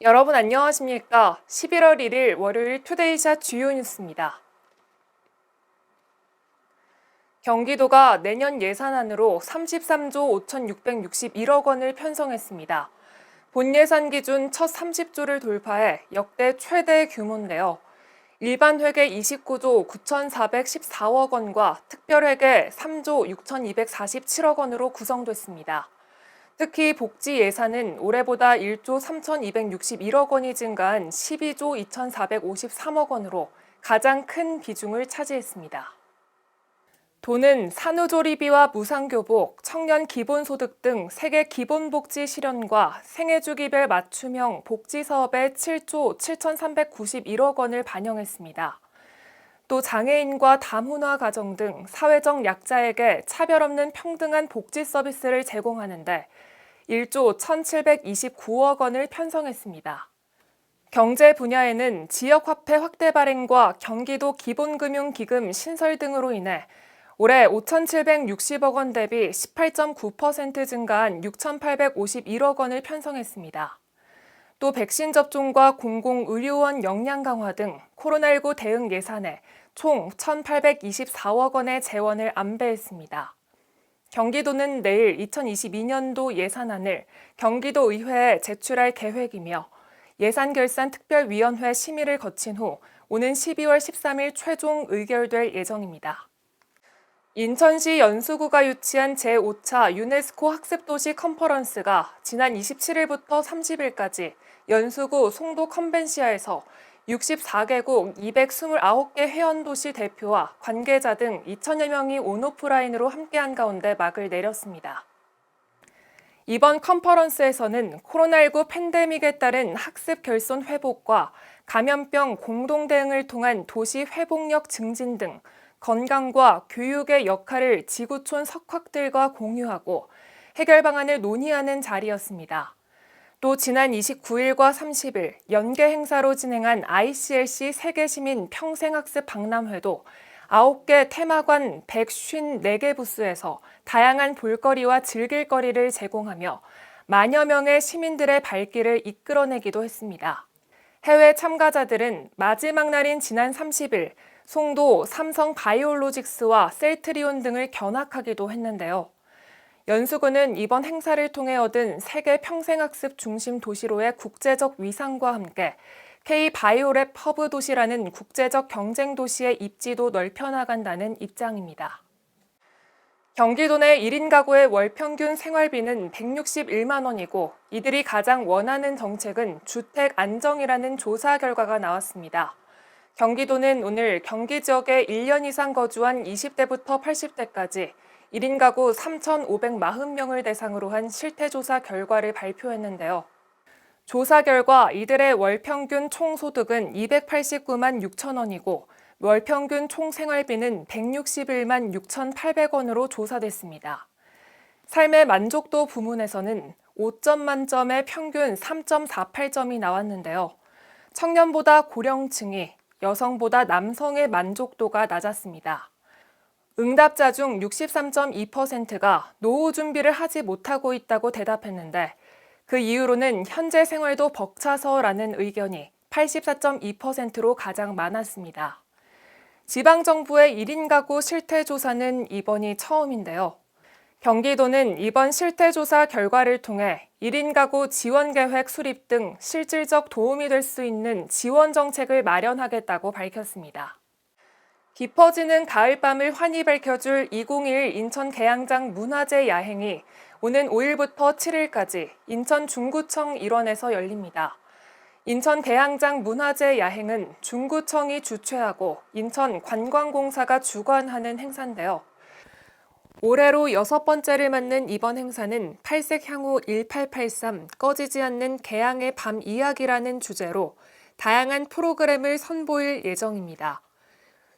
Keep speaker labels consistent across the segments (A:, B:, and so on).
A: 여러분 안녕하십니까? 11월 1일 월요일 투데이샷 주요 뉴스입니다. 경기도가 내년 예산안으로 33조 5,661억 원을 편성했습니다. 본 예산 기준 첫 30조를 돌파해 역대 최대 규모인데요. 일반 회계 29조 9,414억 원과 특별 회계 3조 6,247억 원으로 구성됐습니다. 특히 복지 예산은 올해보다 1조 3,261억 원이 증가한 12조 2,453억 원으로 가장 큰 비중을 차지했습니다. 도는 산후조리비와 무상교복, 청년 기본소득 등 세계 기본복지 실현과 생애주기별 맞춤형 복지사업에 7조 7,391억 원을 반영했습니다. 또 장애인과 다문화 가정 등 사회적 약자에게 차별 없는 평등한 복지 서비스를 제공하는 데 1조 1,729억 원을 편성했습니다. 경제 분야에는 지역화폐 확대 발행과 경기도 기본금융기금 신설 등으로 인해 올해 5,760억 원 대비 18.9% 증가한 6,851억 원을 편성했습니다. 또 백신 접종과 공공의료원 역량 강화 등 코로나19 대응 예산에 총 1,824억 원의 재원을 안배했습니다. 경기도는 내일 2022년도 예산안을 경기도의회에 제출할 계획이며 예산결산특별위원회 심의를 거친 후 오는 12월 13일 최종 의결될 예정입니다. 인천시 연수구가 유치한 제5차 유네스코 학습도시 컨퍼런스가 지난 27일부터 30일까지 연수구 송도 컨벤시아에서 64개국 229개 회원도시 대표와 관계자 등 2천여 명이 온오프라인으로 함께한 가운데 막을 내렸습니다. 이번 컨퍼런스에서는 코로나19 팬데믹에 따른 학습 결손 회복과 감염병 공동 대응을 통한 도시 회복력 증진 등 건강과 교육의 역할을 지구촌 석학들과 공유하고 해결 방안을 논의하는 자리였습니다. 또 지난 29일과 30일 연계 행사로 진행한 ICLC 세계시민 평생학습 박람회도 9개 테마관 154개 부스에서 다양한 볼거리와 즐길거리를 제공하며 만여 명의 시민들의 발길을 이끌어내기도 했습니다. 해외 참가자들은 마지막 날인 지난 30일 송도 삼성 바이오로직스와 셀트리온 등을 견학하기도 했는데요. 연수구는 이번 행사를 통해 얻은 세계 평생학습 중심 도시로의 국제적 위상과 함께 K-바이오랩 허브 도시라는 국제적 경쟁 도시의 입지도 넓혀나간다는 입장입니다. 경기도 내 1인 가구의 월 평균 생활비는 161만 원이고 이들이 가장 원하는 정책은 주택 안정이라는 조사 결과가 나왔습니다. 경기도는 오늘 경기 지역에 1년 이상 거주한 20대부터 80대까지 1인 가구 3,540명을 대상으로 한 실태조사 결과를 발표했는데요. 조사 결과 이들의 월 평균 총소득은 289만 6천 원이고 월 평균 총생활비는 161만 6,800원으로 조사됐습니다. 삶의 만족도 부문에서는 5점 만점에 평균 3.48점이 나왔는데요. 청년보다 고령층이, 여성보다 남성의 만족도가 낮았습니다. 응답자 중 63.2%가 노후 준비를 하지 못하고 있다고 대답했는데 그 이유로는 현재 생활도 벅차서라는 의견이 84.2%로 가장 많았습니다. 지방정부의 1인 가구 실태조사는 이번이 처음인데요. 경기도는 이번 실태조사 결과를 통해 1인 가구 지원계획 수립 등 실질적 도움이 될 수 있는 지원 정책을 마련하겠다고 밝혔습니다. 깊어지는 가을밤을 환히 밝혀줄 2021 인천 계양장 문화제 야행이 오는 5일부터 7일까지 인천 중구청 일원에서 열립니다. 인천 계양장 문화제 야행은 중구청이 주최하고 인천 관광공사가 주관하는 행사인데요. 올해로 6번째를 맞는 이번 행사는 팔색향후 1883 꺼지지 않는 계양의 밤 이야기라는 주제로 다양한 프로그램을 선보일 예정입니다.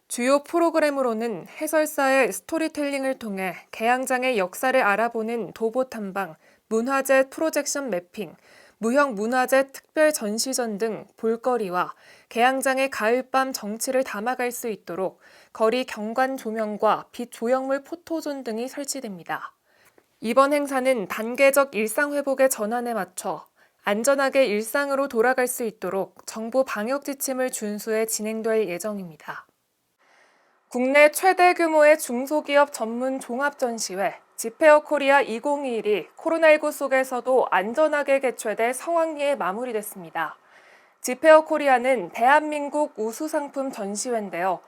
A: 주요 프로그램으로는 해설사의 스토리텔링을 통해 계양장의 역사를 알아보는 도보 탐방, 문화재 프로젝션 매핑, 무형 문화재 특별 전시전 등 볼거리와 계양장의 가을밤 정치를 담아갈 수 있도록 거리 경관 조명과 빛 조형물 포토존 등이 설치됩니다. 이번 행사는 단계적 일상 회복의 전환에 맞춰 안전하게 일상으로 돌아갈 수 있도록 정부 방역 지침을 준수해 진행될 예정입니다. 국내 최대 규모의 중소기업 전문 종합전시회 지페어 코리아 2021이 코로나19 속에서도 안전하게 개최돼 성황리에 마무리됐습니다. 지페어 코리아는 대한민국 우수상품 전시회인데요.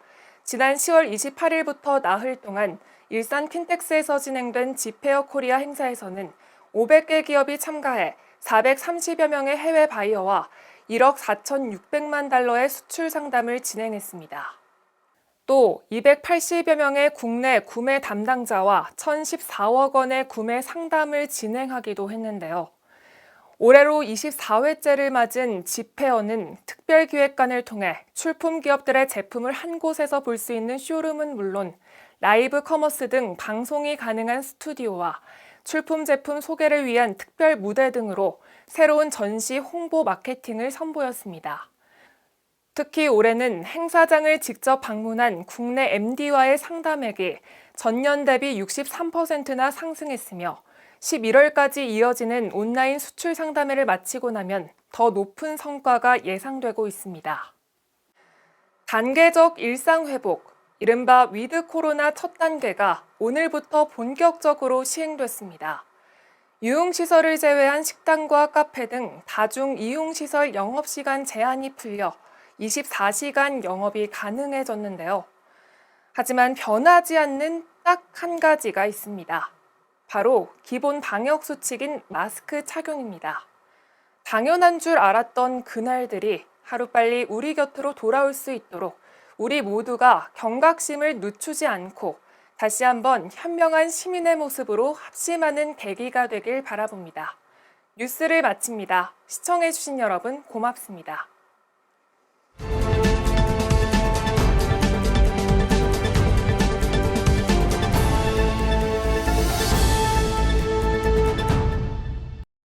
A: 지난 10월 28일부터 나흘 동안 일산 킨텍스에서 진행된 지페어 코리아 행사에서는 500개 기업이 참가해 430여 명의 해외 바이어와 1억 4,600만 달러의 수출 상담을 진행했습니다. 또 280여 명의 국내 구매 담당자와 1,014억 원의 구매 상담을 진행하기도 했는데요. 올해로 24회째를 맞은 지페어는 특별기획관을 통해 출품 기업들의 제품을 한 곳에서 볼 수 있는 쇼룸은 물론 라이브 커머스 등 방송이 가능한 스튜디오와 출품 제품 소개를 위한 특별 무대 등으로 새로운 전시 홍보 마케팅을 선보였습니다. 특히 올해는 행사장을 직접 방문한 국내 MD와의 상담액이 전년 대비 63%나 상승했으며 11월까지 이어지는 온라인 수출 상담회를 마치고 나면 더 높은 성과가 예상되고 있습니다. 단계적 일상 회복, 이른바 위드 코로나 첫 단계가 오늘부터 본격적으로 시행됐습니다. 유흥시설을 제외한 식당과 카페 등 다중 이용시설 영업시간 제한이 풀려 24시간 영업이 가능해졌는데요. 하지만 변하지 않는 딱 한 가지가 있습니다. 바로 기본 방역 수칙인 마스크 착용입니다. 당연한 줄 알았던 그날들이 하루빨리 우리 곁으로 돌아올 수 있도록 우리 모두가 경각심을 늦추지 않고 다시 한번 현명한 시민의 모습으로 합심하는 계기가 되길 바라봅니다. 뉴스를 마칩니다. 시청해주신 여러분 고맙습니다.